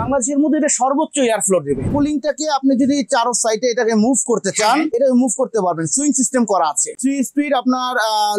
বাংলাদেশের মধ্যে এটা সর্বোচ্চ এয়ার ফ্লো দিবে। কুলিংটাকে আপনি যদি চারো সাইডে এটাকে মুভ করতে চান, এটা মুভ করতে পারবেন। সুইং সিস্টেম করা আছে, 3 স্পিড আপনার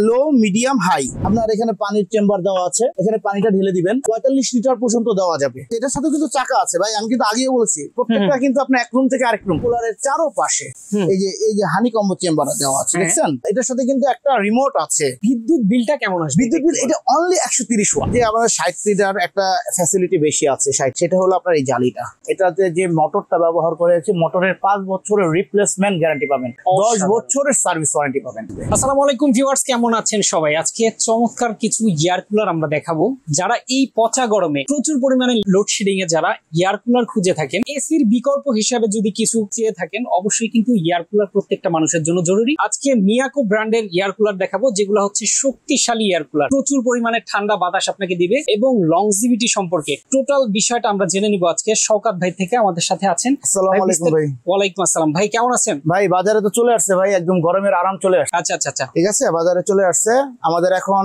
লো, মিডিয়াম, হাই। আপনার এখানে পানির চেম্বার দেওয়া আছে, এখানে পানিটা ঢেলে দিবেন, 45 লিটার পর্যন্ত দেওয়া যাবে। এটার সাথে কিন্তু চাকা আছে ভাই, আমি কিন্তু আগেও বলেছি প্রত্যেকটা কিন্তু আপনার এক রুম থেকে আরেক রুম। কুলারের চারো পাশে এই যে হানি কম্বো চেম্বার দেওয়া আছে, দেখছেন? এটার সাথে কিন্তু একটা রিমোট আছে। বিদ্যুৎ বিলটা কেমন আসবে? বিদ্যুৎ বিল এটা অনলি 130 ওয়াট। যে আমাদের 60 লিটার একটা ফ্যাসিলিটি বেশি আছে, সেটা হলো আপনার এই জালিটা। এটাতে যে মোটরটা ব্যবহার করেছে, মোটরের 5 বছরের রিপ্লেসমেন্ট গ্যারান্টি পাবেন, 10 বছরের সার্ভিস ওয়ারেন্টি পাবেন। আসসালামু আলাইকুম ভিউয়ার্স, কেমন আছেন সবাই? আজকে চমৎকার কিছু এয়ার কুলার আমরা দেখাবো। যারা এই পচা গরমে প্রচুর পরিমাণে লোডশেডিং এ যারা এয়ার কুলার খুঁজে থাকেন, এসির বিকল্প হিসাবে যদি কিছু চেয়ে থাকেন, অবশ্যই কিন্তু এয়ার কুলার প্রত্যেকটা মানুষের জন্য জরুরি। আজকে মিয়াকো ব্র্যান্ডের এয়ার কুলার দেখাবো, যেগুলো হচ্ছে শক্তিশালী এয়ার কুলার, প্রচুর পরিমাণে ঠান্ডা বাতাস আপনাকে দিবে এবং লংজিভিটি সম্পর্কে টোটাল বিষয়টা আমরা জেনে নিব আজকে শওকত ভাই থেকে। আমাদের সাথে আছেন। আসসালামু আলাইকুম ভাই। ওয়ালাইকুম আসসালাম ভাই, কেমন আছেন? ভাই বাজারে তো চলে আসছে ভাই, একদম গরমের আরাম চলে আসছে। আচ্ছা আচ্ছা আচ্ছা, ঠিক আছে, বাজারে চলে আসছে আমাদের। এখন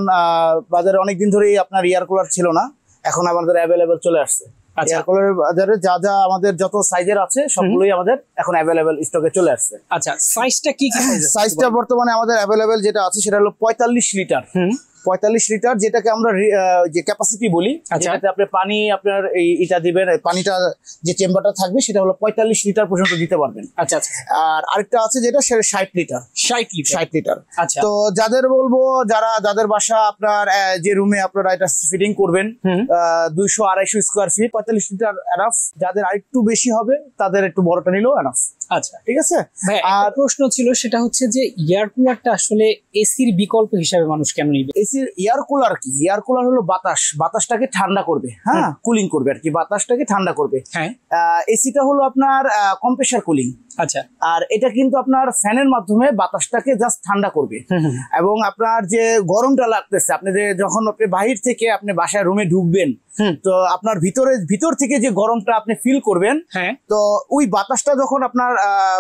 বাজারে অনেকদিন ধরেই আপনার এয়ার কুলার ছিল না, এখন আমাদের অ্যাভেলেবেল চলে আসছে। এয়ার কুলারের বাজারে যা যা আমাদের যত সাইজের আছে সবগুলোই আমাদের এখন অ্যাভেলেবেল স্টকে চলে আসছে। আচ্ছা, সাইজটা কি কি? সাইজটা বর্তমানে আমাদের অ্যাভেলেবেল যেটা আছে সেটা হলো 45 লিটার। 45 লিটার, যেটাকে আমরা যে ক্যাপাসিটি বলি, যেটাতে আপনি পানি আপনার এটা দিবেন, পানিটা যে চেম্বারটা থাকবে সেটা হলো 45 লিটার পর্যন্ত দিতে পারবেন। আচ্ছা আচ্ছা। আর আরেকটা আছে যেটা 60 লিটার। 60 লিটার। আচ্ছা, তো যাদের বলবো, যাদের বাসা আপনার যে রুমে আপনারা এটা ফিটিং করবেন 200-250 স্কোয়ার ফিট, 45 লিটার এনাফ। যাদের আরেকটু বেশি হবে তাদের একটু বড়টা নিলেও এনাফ। আচ্ছা ঠিক আছে। আর প্রশ্ন ছিল, সেটা হচ্ছে যে এয়ার কুলারটা আসলে এসির বিকল্প হিসাবে মানুষ কেন নিবে? এসির এয়ার কুলার কি? এয়ার কুলার হলো বাতাসটাকে ঠান্ডা করবে, হ্যাঁ, কুলিং করবে আর কি, বাতাসটাকে ঠান্ডা করবে। হ্যাঁ, এসিটা হলো আপনার কম্প্রেসার কুলিং। আচ্ছা। আর এটা কিন্তু আপনার ফ্যানের মাধ্যমে বাতাসটাকে জাস্ট ঠান্ডা করবে। এবং আপনার যে গরমটা লাগতেছে, আপনি যে যখন আপনি বাহির থেকে আপনি বাসায় রুমে ঢুকবেন, তো আপনার ভিতর থেকে যে গরমটা আপনি ফিল করবেন, তো ওই বাতাসটা যখন আপনার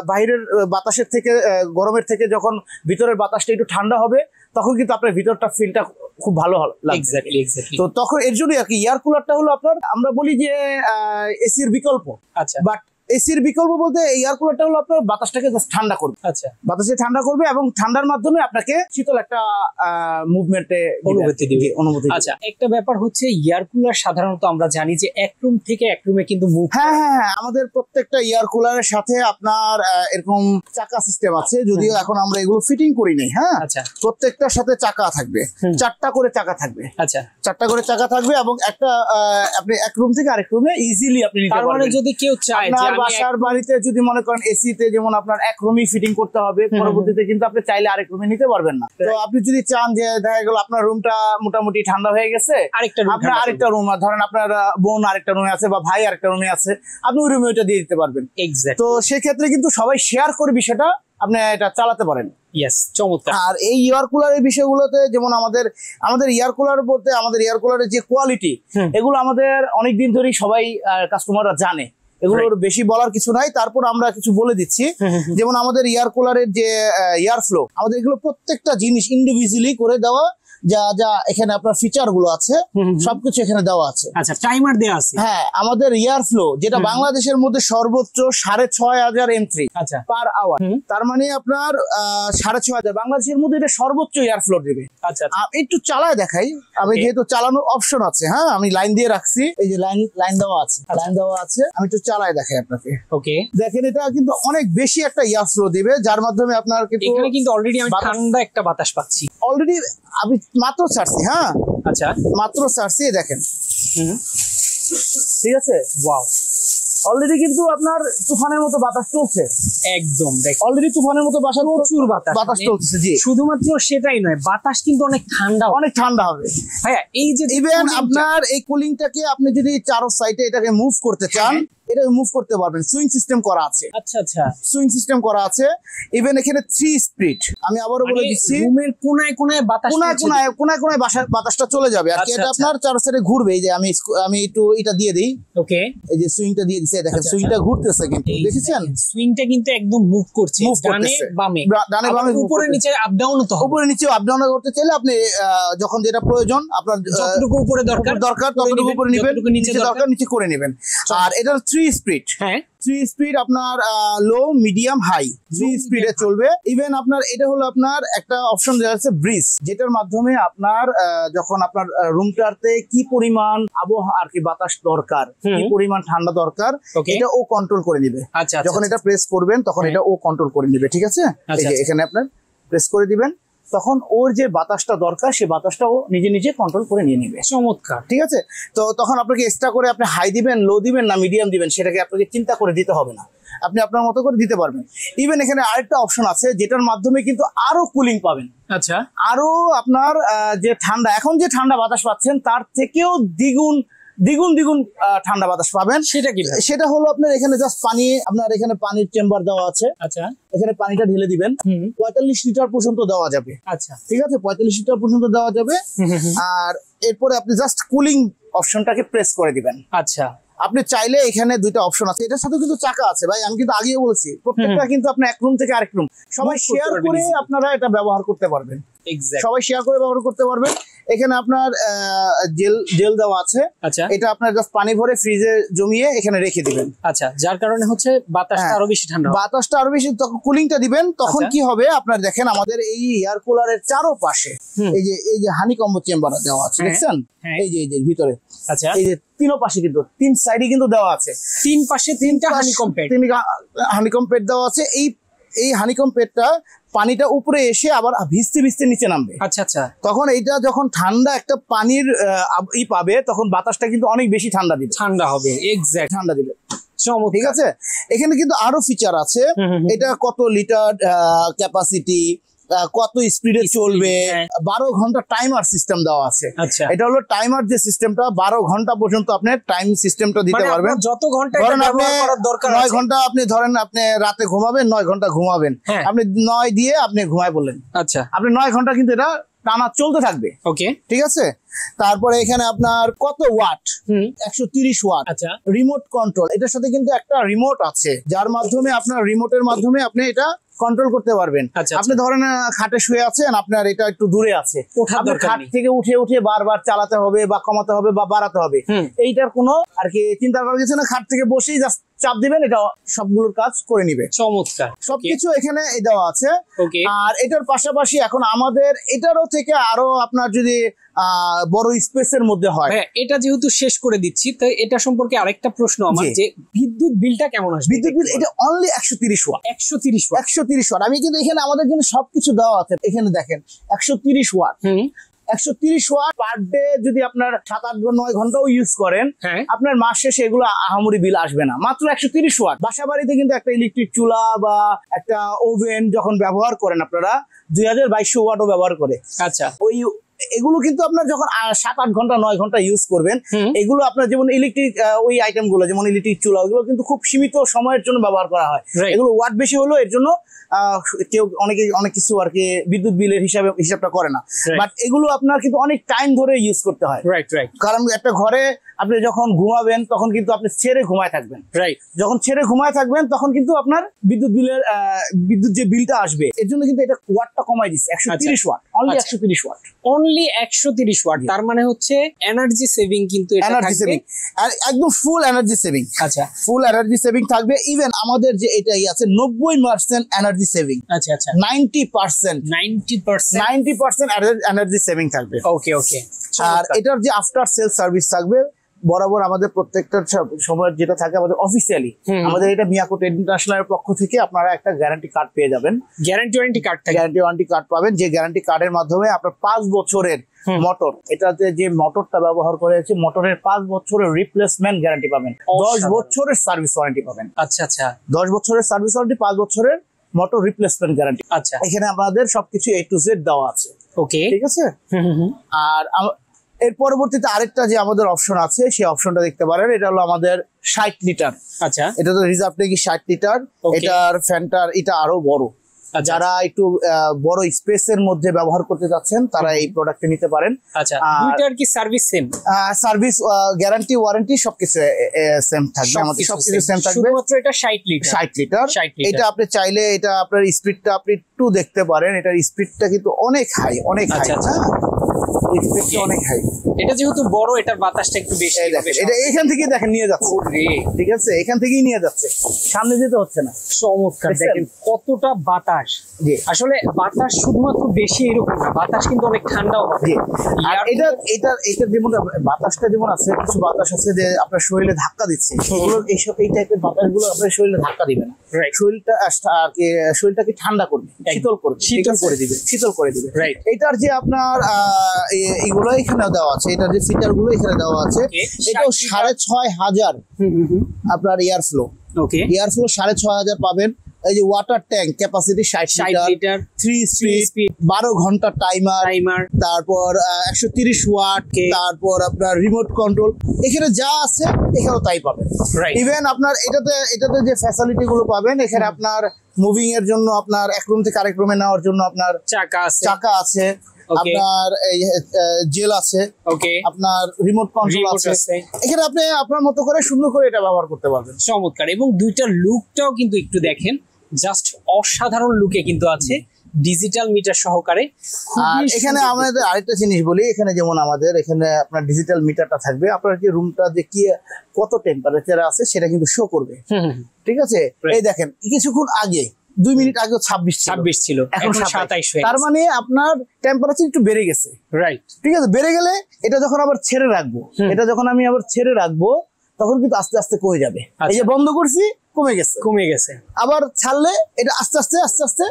বাহিরের বাতাসের থেকে, গরমের থেকে যখন ভিতরের বাতাসটা একটু ঠান্ডা হবে, তখন কিন্তু আপনার ভিতরটা ফিলটা খুব ভালো লাগবে। তো তখন এর জন্যই আর কি এয়ার কুলারটা হলো আপনার, আমরা বলি যে এসির বিকল্প। আচ্ছা, বাট এসির বিকল্প বলতে এয়ার কুলারটা হলো আপনার বাতাসটাকে জাস্ট ঠান্ডা করবে। আচ্ছা, বাতাসে ঠান্ডা করবে এবং ঠান্ডার মাধ্যমে আপনাকে শীতল একটা মুভমেন্টে অনুভূতি। আচ্ছা, একটা ব্যাপার হচ্ছে এয়ার কুলার সাধারণত আমরা জানি যে এক রুম থেকে এক রুমে কিন্তু মুভ। হ্যাঁ, আমাদের প্রত্যেকটা এয়ার কুলারের সাথে আপনার এরকম চাকা সিস্টেম আছে, যদিও এখন আমরা এগুলো ফিটিং করি নাই। হ্যাঁ, আচ্ছা, প্রত্যেকটার সাথে চাকা থাকবে, 4টা করে চাকা থাকবে। আচ্ছা, 4টা করে চাকা থাকবে এবং একটা আপনি এক রুম থেকে আরেক রুমে ইজিলি আপনি নিতে পারবেন। যদি কেউ চায় যে বাসার বাড়িতে যদি মনে করেন এসিতে যেমন আপনার এক রুমই ফিটিং করতে হবে, পরবর্তীতে কিন্তু আপনি চাইলে আরেক রুমে নিতে পারবেন না। তো আপনি যদি চান যে দেখা গেল আপনার রুমটা মোটামুটি ঠান্ডা হয়ে গেছে, আপনার আরেকটা রুম, ধরেন আপনার বোন আরেকটা রুমে আছে বা ভাই আরেকটা রুমে আছে, আপনি ওই রুমে ওইটা দিয়ে দিতে পারবেন। তো সেক্ষেত্রে কিন্তু সবাই শেয়ার করে বিষয়টা আপনি এটা চালাতে পারেন। আর এই এয়ার কুলারের বিষয়গুলোতে যেমন আমাদের এয়ার কুলার বলতে, আমাদের এয়ার কুলারের যে কোয়ালিটি, এগুলো আমাদের অনেকদিন ধরেই সবাই কাস্টমাররা জানে, এগুলোর বেশি বলার কিছু নাই। তারপর আমরা কিছু বলে দিচ্ছি, যেমন আমাদের এয়ার কুলারের যে এয়ার ফ্লো, আমাদের এগুলো প্রত্যেকটা জিনিস ইন্ডিভিজুয়ালি করে দেওয়া, যা এখানে আপনার ফিচার গুলো আছে সবকিছু এখানে দেওয়া আছে। আচ্ছা, টাইমার দেওয়া আছে। হ্যাঁ, আমাদের এয়ার ফ্লো যেটা বাংলাদেশের মধ্যে সর্বোচ্চ 6500 M3 পার আওয়ার, তার মানে আপনার 6500 বাংলাদেশের মধ্যে এটা সর্বোচ্চ এয়ার ফ্লো দেবে। আচ্ছা, একটু চালায় দেখাই আমি, যেহেতু চালানোর অপশন আছে। হ্যাঁ, আমি লাইন দিয়ে রাখছি, এই যে লাইন দেওয়া আছে, আমি একটু চালায় দেখাই আপনাকে। ওকে, দেখেন এটা কিন্তু অনেক বেশি একটা এয়ার ফ্লো দেবে, যার মাধ্যমে আপনার কিন্তু অলরেডি আমি ঠান্ডা একটা বাতাস পাচ্ছি। অলরেডি আমি মাত্র ছাড়ছি। হ্যাঁ, আচ্ছা, মাত্র ছাড়ছি, দেখেন। ঠিক আছে, ওয়াও, অলরেডি কিন্তু আপনার তুফানের মতো বাতাস চলছে। একদম, অলরেডি তুফানের মতো প্রচুর বাতাস চলছে। জি, শুধুমাত্র সেটাই নয়, বাতাস কিন্তু অনেক ঠান্ডা হবে। হ্যাঁ, এই যে ইভেন আপনার এই কুলিংটাকে আপনি যদি চারো সাইডে এটাকে মুভ করতে চান, এটা মুভ করতে পারবেন, সুইং সিস্টেম করা আছে। আচ্ছা আচ্ছা, সুইং সিস্টেম করা আছে। ইভেন এখানে 3 স্পিড, আমি আবারও বলে দিচ্ছি, রুমের কোনায় কোনায় বাতাস, কোনায় কোনায় বাতাসটা চলে যাবে আর কি। এটা আপনার চার সাইডে ঘুরবে। এই যে আমি একটু এটা দিয়ে দিই, ওকে, এই যে সুইংটা দিয়ে দিছে, দেখেন সুইংটা ঘুরতেছে, কিন্তু দেখেছেন সুইংটা কিন্তু একদম মুভ করছে, ডানে বামে, উপরে নিচে আপ ডাউন তো হবে, উপরে নিচে আপ ডাউন করতে চাইলে আপনি যখন যেটা প্রয়োজন আপনার, যতটুকু উপরে দরকার ততটুকু উপরে নেবেন, নিচে দরকার নিচে করে নেবেন। আর এটা 3 স্পিড, হ্যাঁ 3 স্পিড আপনার লো, মিডিয়াম, হাই 3 স্পিডে চলবে। ইভেন আপনার এটা হলো আপনার একটা অপশন দেওয়া আছে ব্রিজ, যেটার মাধ্যমে আপনার যখন আপনার রুমটাতে কি পরিমাণ আবহাওয়া আর কি বাতাস দরকার, কি পরিমাণ ঠান্ডা দরকার, এটা ও কন্ট্রোল করে নেবে। যখন এটা প্রেস করবেন তখন এটা ও কন্ট্রোল করে নেবে, ঠিক আছে? এই যে এখানে আপনার প্রেস করে দিবেন, তখন ওর যে বাতাসটা দরকার সেই বাতাসটা ও নিজে নিজে কন্ট্রোল করে নিয়ে নেবে। চমৎকার, ঠিক আছে? তো তখন আপনাকে এক্সট্রা করে আপনি হাই দিবেন, লো দিবেন না মিডিয়াম দিবেন, সেটাকে আপনাকে চিন্তা করে দিতে হবে না, আপনি আপনার মতো করে দিতে পারবেন। ইভেন এখানে আরেকটা অপশন আছে যেটার মাধ্যমে কিন্তু আরো কুলিং পাবেন। আচ্ছা, আরো আপনার যে ঠান্ডা, এখন যে ঠান্ডা বাতাস পাচ্ছেন তার থেকেও দ্বিগুণ ঠান্ডা বাতাস পাবেন। সেটা হলো আপনার এখানে জাস্ট পানি, আপনার এখানে পানির চেম্বার দেওয়া আছে। আচ্ছা, এখানে পানিটা ঢেলে দিবেন, 45 লিটার পর্যন্ত দেওয়া যাবে। আচ্ছা, ঠিক আছে, 45 লিটার পর্যন্ত দেওয়া যাবে। আর এরপরে আপনি জাস্ট কুলিং অপশনটাকে প্রেস করে দিবেন। আচ্ছা, আপনি চাইলে এখানে দুইটা অপশন আছে, এটার সাথে কিন্তু চাকা আছে ভাই, আমি কিন্তু আগেও বলেছি প্রত্যেকটা কিন্তু আপনি এক রুম থেকে আরেক রুম সবাই শেয়ার করে আপনারা এটা ব্যবহার করতে পারবেন, সবাই শেয়ার করে ব্যবহার করতে পারবেন। এখানে আপনার জেল দেওয়া আছে। আচ্ছা, এটা আপনার জাস্ট পানি ভরে ফ্রিজে জমিয়ে এখানে রেখে দিবেন। আচ্ছা, যার কারণে হচ্ছে বাতাসটা আরো বেশি ঠান্ডা, বাতাসটা আরো বেশি, তখন কুলিংটা দিবেন। তখন কি হবে আপনার দেখেন আমাদের এই এয়ার কুলারের চারপাশে এই যে হানিকম্ব চেম্বার দেওয়া আছে, দেখছেন? এই যে ভিতরে, আচ্ছা, এই যে তিন পাশে কিন্তু 3 সাইডে কিন্তু দেওয়া আছে, 3 পাশে 3টা হানিকম্ব পেড দেওয়া আছে। এই হানিকম্ব পেডটা পানিটা উপরে এসে আবার ভিজতে ভিজতে নিচে নামবে। আচ্ছা আচ্ছা, তখন এইটা যখন ঠান্ডা একটা পানির পাবে তখন বাতাসটা কিন্তু অনেক বেশি ঠান্ডা হবে, এক্স্যাক্ট ঠান্ডা দিবে। ঠিক আছে, এখানে কিন্তু আরো ফিচার আছে। এটা কত লিটার ক্যাপাসিটি, কত স্পিডে চলবে, 12 ঘন্টা টাইমার সিস্টেম দেওয়া আছে। এটা হলো টাইমার যে সিস্টেমটা, 12 ঘন্টা পর্যন্ত আপনি টাইম সিস্টেমটা দিতে পারবেন। যত ঘন্টা ধরেন আপনি 9 ঘন্টা আপনি ধরেন আপনি রাতে ঘুমাবেন, 9 ঘন্টা ঘুমাবেন, আপনি 9 দিয়ে আপনি ঘুমায় বললেন, আচ্ছা, আপনি 9 ঘন্টা কিন্তু এটা টানা চলতে থাকবে। ওকে, ঠিক আছে। তারপরে এখানে আপনার কত ওয়াট, 130 ওয়াট। আচ্ছা, রিমোট কন্ট্রোল, এটার সাথে কিন্তু একটা রিমোট আছে যার মাধ্যমে আপনার রিমোটের মাধ্যমে আপনি এটা কন্ট্রোল করতে পারবেন। আপনি ধরেন খাটে শুয়ে আছেন, আপনার এটা একটু দূরে আছে, আপনার খাট থেকে উঠে বারবার চালাতে হবে বা কমাতে হবে বা বাড়াতে হবে, এইটার কোনো আর কি চিন্তা করার কিছু না। খাট থেকে বসেই জাস্ট চাপ দিবেন, এটা সবগুলোর কাজ করে নিবে। চমৎকার, সবকিছু এখানে দেওয়া আছে। আর এটার পাশাপাশি এখন আমাদের এটারও থেকে আরো আপনার যদি বড় স্পেসের মধ্যে হয়, এটা যেহেতু শেষ করে দিচ্ছি, তো এটা সম্পর্কে আরেকটা প্রশ্ন আমার, যে বিদ্যুৎ বিলটা কেমন আসবে? বিদ্যুৎ বিল এটা অনলি 130 ওয়াট। 130 ওয়াট। আমি কিন্তু এখানে আমাদের কিন্তু সবকিছু দেওয়া আছে, এখানে দেখেন 130 ওয়াট। 130 ওয়াট পার ডে যদি আপনার 7-8-9 ঘন্টাও ইউজ করেন, আপনার মাস শেষে এগুলো আহামরি বিল আসবে না। মাত্র 130 ওয়াট। বাসা বাড়িতে কিন্তু একটা ইলেকট্রিক চুলা বা একটা ওভেন যখন ব্যবহার করেন আপনারা 2200 ওয়াটও ব্যবহার করে। আচ্ছা, এগুলো কিন্তু আপনার যখন 7-8 ঘন্টা 9 ঘন্টা ইউজ করবেন, এগুলো আপনার যেমন ইলেকট্রিক ওই আইটেম গুলো যেমন ইলেকট্রিক চুলা, ওগুলো কিন্তু খুব সীমিত সময়ের জন্য ব্যবহার করা হয়। এগুলো ওয়াট বেশি হলো এর জন্য কেউ অনেক কিছু আর কি বিদ্যুৎ বিলের হিসাবটা করে না, বাট এগুলো আপনার কিন্তু অনেক টাইম ধরে ইউজ করতে হয়। কারণ একটা ঘরে আপনি যখন ঘুমাবেন তখন কিন্তু আপনি ছেড়ে ঘুমায় থাকবেন, যখন ছেড়ে ঘুমায় থাকবেন তখন কিন্তু আপনার বিদ্যুৎ যে বিলটা আসবে, এর জন্য কিন্তু এটা ওয়াটটা কমাই দিচ্ছে 130 watt, only 130 watt, only 130 watt. তার মানে হচ্ছে এনার্জি সেভিং, কিন্তু এটা থাকবে একদম ফুল এনার্জি সেভিং। আচ্ছা, ফুল এনার্জি সেভিং থাকবে। ইভেন আমাদের যে এটাই আছে 90% এনার্জি সেভিং। আচ্ছা আচ্ছা, 90% এনার্জি সেভিং থাকবে। ওকে ওকে। আর এটার যে আফটার সেল সার্ভিস থাকবে বরাবর আমাদের প্রত্যেকটা সময়ের যেটা থাকে আমাদের অফিসিয়ালি, আমাদের এটা মিয়াকো ইন্টারন্যাশনালের পক্ষ থেকে আপনারা একটা গ্যারান্টি কার্ড পেয়ে যাবেন। গ্যারান্টি ওয়ারেন্টি কার্ড পাবেন, যে গ্যারান্টি কার্ডের মাধ্যমে আপনার 5 বছরের মোটর, এটাতে যে মোটরটা ব্যবহার করেছে মোটরের 5 বছরের রিপ্লেসমেন্ট গ্যারান্টি পাবেন, 10 বছরের সার্ভিস ওয়ারেন্টি পাবেন। আচ্ছা আচ্ছা, 10 বছরের সার্ভিস ওয়ারেন্টি, 5 বছরের মোটর রিপ্লেসমেন্ট গ্যারান্টি। আচ্ছা, এখানে আমাদের সবকিছু A to Z দেওয়া আছে। ওকে, ঠিক আছে। আর এর পরবর্তীতে আরেকটা যে আমাদের অপশন আছে সেই অপশনটা দেখতে পারেন, এটা হলো আমাদের 60 লিটার। আচ্ছা, এটা তো রিজার্ভ ট্যাঙ্কি 60 লিটার। এটার ফ্যানটার এটা আরো বড়। যারা একটু বড় স্পেসের মধ্যে ব্যবহার করতে যাচ্ছেন তারা এই প্রোডাক্টটা নিতে পারেন। আচ্ছা, দুইটার কি service same? Service, guarantee, warranty সবকিছু সেম থাকবে, আমাদের সবকিছু সেম থাকবে। শুধুমাত্র এটা 60 লিটার। 60 লিটার। এটা আপনি চাইলে এটা আপনার স্পিডটা আপনি একটু দেখতে পারেন, এটার স্পিডটা কিন্তু অনেক হাই, অনেক হাই। স্পিডটা অনেক হাই। এটা যেহেতু বড়, এটার বাতাসটা একটু বেশি হবে। এটা এখান থেকেই দেখেন নিয়ে যাচ্ছে, ঠিক আছে, এখান থেকেই নিয়ে যাচ্ছে, সামনে যেতে হচ্ছে না। চমৎকার, দেখেন কতটা বাতাস। আসলে বাতাস শুধুমাত্র বেশি এরকম না, বাতাস কিন্তু অনেক ঠান্ডাও হবে। আর এটা যেমন বাতাসটা যেমন আছে, কিছু বাতাস আছে যে আপনার শরীরে ধাক্কা দিচ্ছে, এগুলো এই টাইপের বাতাসগুলো আপনার শরীরে ধাক্কা দিবে না, শরীরটাকে ঠান্ডা করবে, শীতল করবে, শীতল করে দিবে। এটার যে আপনার এগুলো এখানে দেওয়া আছে, এটার যে ফিটার গুলো এখানে দেওয়া আছে, এটাও 6500 আপনার এয়ার ফ্লো। এয়ার ফ্লো 6500 পাবেন। এই যে water tank capacity 60 litre, 3 speed, 12 ঘন্টা টাইমার, তারপর 130 ওয়াট, তারপর আপনার রিমোট কন্ট্রোল, এখানে যা আছে এখানেও তাই পাবেন। ইভেন আপনার এটাতে যে ফ্যাসিলিটি গুলো পাবেন, এখানে আপনার মুভিং এর জন্য, আপনার এক রুম থেকে আরেক রুমে নেওয়ার জন্য আপনার চাকা আছে, আপনার জেল আছে, আপনার রিমোট কন্ট্রোল আছে। এখানে আপনি আপনার মতো করে সুন্দর করে এটা ব্যবহার করতে পারবেন। চমৎকার। এবং দুইটার লুকটাও কিন্তু একটু দেখেন, জাস্ট অসাধারণ লুকে কিন্তু আছে, ডিজিটাল মিটার সহকারে। আর এখানে আমাদের আরেকটা জিনিস বলি, এখানে যেমন আমাদের এখানে আপনার ডিজিটাল মিটারটা থাকবে, আপনার যে রুমটা যে কি কত টেম্পারেচার আছে সেটা কিন্তু শো করবে, ঠিক আছে। এই দেখেন কিছুক্ষণ আগে 2 মিনিট আগে 26 ছিল, এখন 27 হয়ে গেছে। তার মানে আপনার টেম্পারেচার একটু বেড়ে গেছে, রাইট, ঠিক আছে। বেড়ে গেলে এটা যখন আবার ছেড়ে রাখবো, এটা যখন আমি আবার ছেড়ে রাখবো তখন কিন্তু আস্তে আস্তে কমে যাবে। এই যে বন্ধ করছি কমে গেছে, আবার ছাড়লে এটা আস্তে আস্তে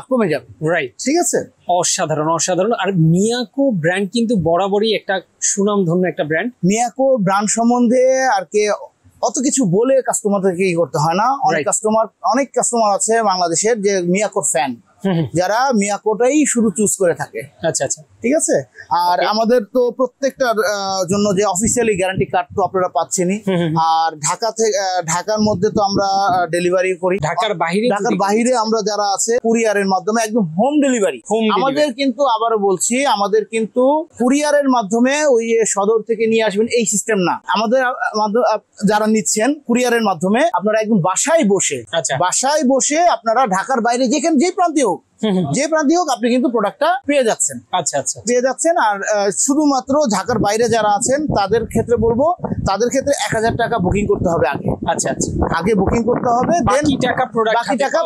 কমে যাবে, রাইট, ঠিক আছে। অসাধারণ। আর মিয়াকো ব্র্যান্ড কিন্তু বরাবরই একটা সুনামধন্য একটা ব্র্যান্ড। মিয়াকো ব্র্যান্ড সম্বন্ধে আর কি অত কিছু বলে কাস্টমারদেরকে করতে হয় না। অনেক কাস্টমার আছে বাংলাদেশের যে মিয়াকোর ফ্যান, যারা মিয়াকোটাই শুধু চুজ করে থাকে। আচ্ছা, ঠিক আছে। আর আমাদের তো প্রত্যেকটার জন্য যে অফিসিয়ালি গ্যারান্টি কার্ড তো আপনারা পাচ্ছেনই। আর ঢাকার মধ্যে তো আমরা ডেলিভারি করি, ঢাকার বাইরে আমরা যারা আছে কুরিয়ারের মাধ্যমে একদম হোম ডেলিভারি। আমাদের কিন্তু আবারও বলছি, আমাদের কিন্তু কুরিয়ারের মাধ্যমে ওই সদর থেকে নিয়ে আসবেন এই সিস্টেম না। আমাদের যারা নিচ্ছেন কুরিয়ারের মাধ্যমে, আপনারা একদম বাসায় বসে আপনারা ঢাকার বাইরে যে প্রান্তে হোক আপনি কিন্তু প্রোডাক্টটা পেয়ে যাচ্ছেন। আর শুধুমাত্র ঢাকার বাইরে যারা আছেন তাদের ক্ষেত্রে বলবো, তাদের ক্ষেত্রে 1000 টাকা বুকিং করতে হবে আগে। আগে বুকিং করতে হবে, বাকি টাকা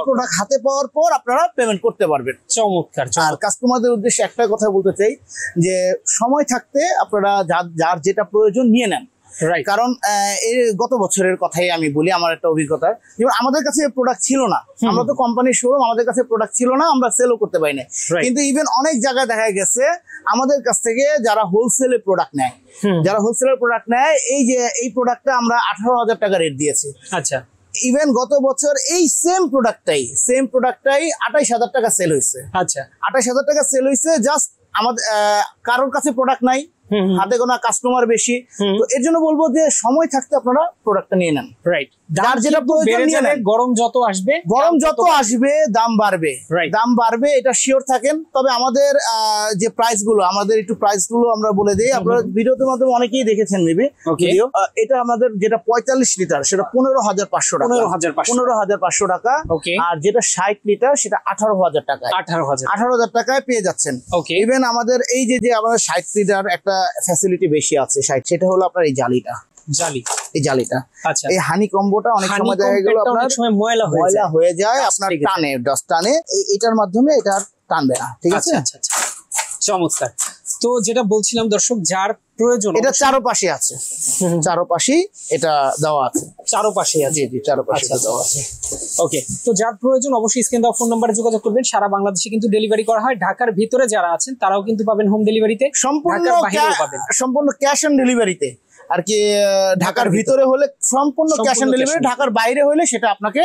প্রোডাক্ট হাতে পাওয়ার পর আপনারা পেমেন্ট করতে পারবেন। চমৎকার। আর কাস্টমারদের উদ্দেশ্যে একটা কথা বলতে চাই যে সময় থাকতে আপনারা যার যেটা প্রয়োজন নিয়ে নেন। কারণ এই গত বছরের কথাই আমি বলি, আমার একটা অভিজ্ঞতা, যেমন আমাদের কাছে প্রোডাক্ট ছিল না, আমরা তো কোম্পানির শোরুম, আমাদের কাছে প্রোডাক্ট ছিল না, আমরা সেলও করতে পারি না। কিন্তু ইভেন অনেক জায়গায় দেখা গেছে আমাদের কাছ থেকে যারা হোলসেলে প্রোডাক্ট নেয়, এই প্রোডাক্টটা আমরা 18,000 টাকা রেট দিয়েছি। আচ্ছা। ইভেন গত বছর এই সেম প্রোডাক্টটাই 28,000 টাকা সেল হয়েছে। আচ্ছা, 28,000 টাকা সেল হয়েছে। জাস্ট আমাদের কারোর কাছে প্রোডাক্ট নাই, হাতে গোনা কাস্টমার বেশি, তো এর জন্য বলবো যে সময় থাকতে আপনারা প্রোডাক্টটা নিয়ে নেন। রাইট। যার যেটা প্রয়োজন নিয়ে নেন। গরম যত আসবে দাম বাড়বে, এটা শিওর থাকেন। তবে আমাদের যে আমাদের একটু প্রাইস গুলো আমরা বলে দিই। আপনারা ভিডিওতে মাধ্যমে অনেকেই দেখেছেন মেবি ভিডিও। এটা আমাদের যেটা 45 লিটার সেটা 15,500 টাকা, 15,500 টাকা। আর যেটা 60 লিটার সেটা 18,000 টাকা, 18,000 টাকায় পেয়ে যাচ্ছেন। ইভেন আমাদের এই যে আমাদের 60 লিটার একটা ফ্যাসিলিটি বেশি আছে, সেটা হলো আপনার এই জালিটা। এই হানি কম্বোটা অনেক সময় দেখা গেল আপনার ময়লা হয়ে যায়, আপনার ডাস্ট টানে, এটার মাধ্যমে এটা টানবে না, ঠিক আছে। চমৎকার। তো যেটা বলছিলাম দর্শক, যার প্রয়োজন, এটা চারপাশে আছে, চারপাশেই এটা দেওয়া আছে, চারপাশেই আছে। ওকে। তো যার প্রয়োজন অবশ্যই স্ক্রিন দেওয়া ফোন নম্বরে যোগাযোগ করবেন। সারা বাংলাদেশে কিন্তু ডেলিভারি করা হয়। ঢাকার ভিতরে যারা আছেন তারাও কিন্তু পাবেন হোম ডেলিভারিতে, সম্পূর্ণ ক্যাশ অন ডেলিভারিতে। আর কি ঢাকার ভিতরে হলে সম্পূর্ণ ক্যাশ অন ডেলিভারি, ঢাকার বাইরে হলে সেটা আপনাকে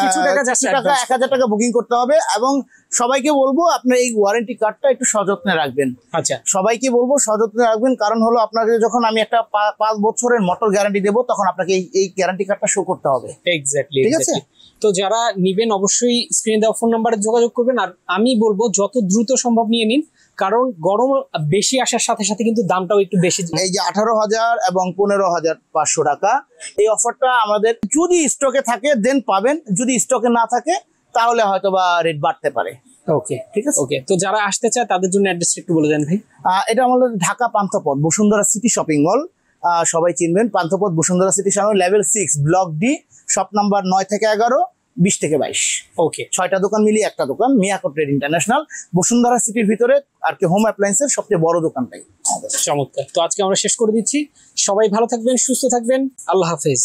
কিছু টাকা 1000 টাকা বুকিং করতে হবে। এবং সবাইকে বলবো আপনার এই ওয়ারেন্টি কার্ডটা একটু সযত্নে রাখবেন। আচ্ছা, সবাইকে বলবো সযত্নে রাখবেন, কারণ হলো আপনাকে যখন আমি একটা 5 বছরের মোটর গ্যারান্টি দেবো তখন আপনাকে এই গ্যারান্টি কার্ডটা শো করতে হবে। এক্স্যাক্টলি, ঠিক আছে। তো যারা নিবেন অবশ্যই স্ক্রিনে দেওয়া ফোন নাম্বারে যোগাযোগ করবেন। আর আমি বলবো যত দ্রুত সম্ভব নিয়ে নিন, কারণ গরম বেশি আসার সাথে সাথে কিন্তু দামটাও একটু বেশি। এই যে 18,000 এবং 15,500 টাকা এই অফারটা আমাদের যদি স্টকে থাকে দেন পাবেন, যদি স্টকে না থাকে তাহলে হয়তো বা রেট বাড়তে পারে। ওকে, ঠিক আছে। ওকে, তো যারা আসতে চায় তাদের জন্য অ্যাড্রেসটা একটু বলে দেন ভাই। এটা আমাদের Dhaka Panthapath Bashundhara city shopping mall, সবাই চিনবেন। Panthapath Bashundhara city shopping mall, level 6 block D, shop number 9 থেকে 11, 20 থেকে 22। ওকে, 6টা দোকান মিলিয়ে একটা দোকান, মিয়াকো ট্রেড ইন্টারন্যাশনাল, বসুন্ধরা সিটির ভিতরে আর কি হোম অ্যাপ্লায়েন্সের সবচেয়ে বড় দোকানটাই। চমৎকার। তো আজকে আমরা শেষ করে দিচ্ছি। সবাই ভালো থাকবেন, সুস্থ থাকবেন, আল্লাহ হাফেজ।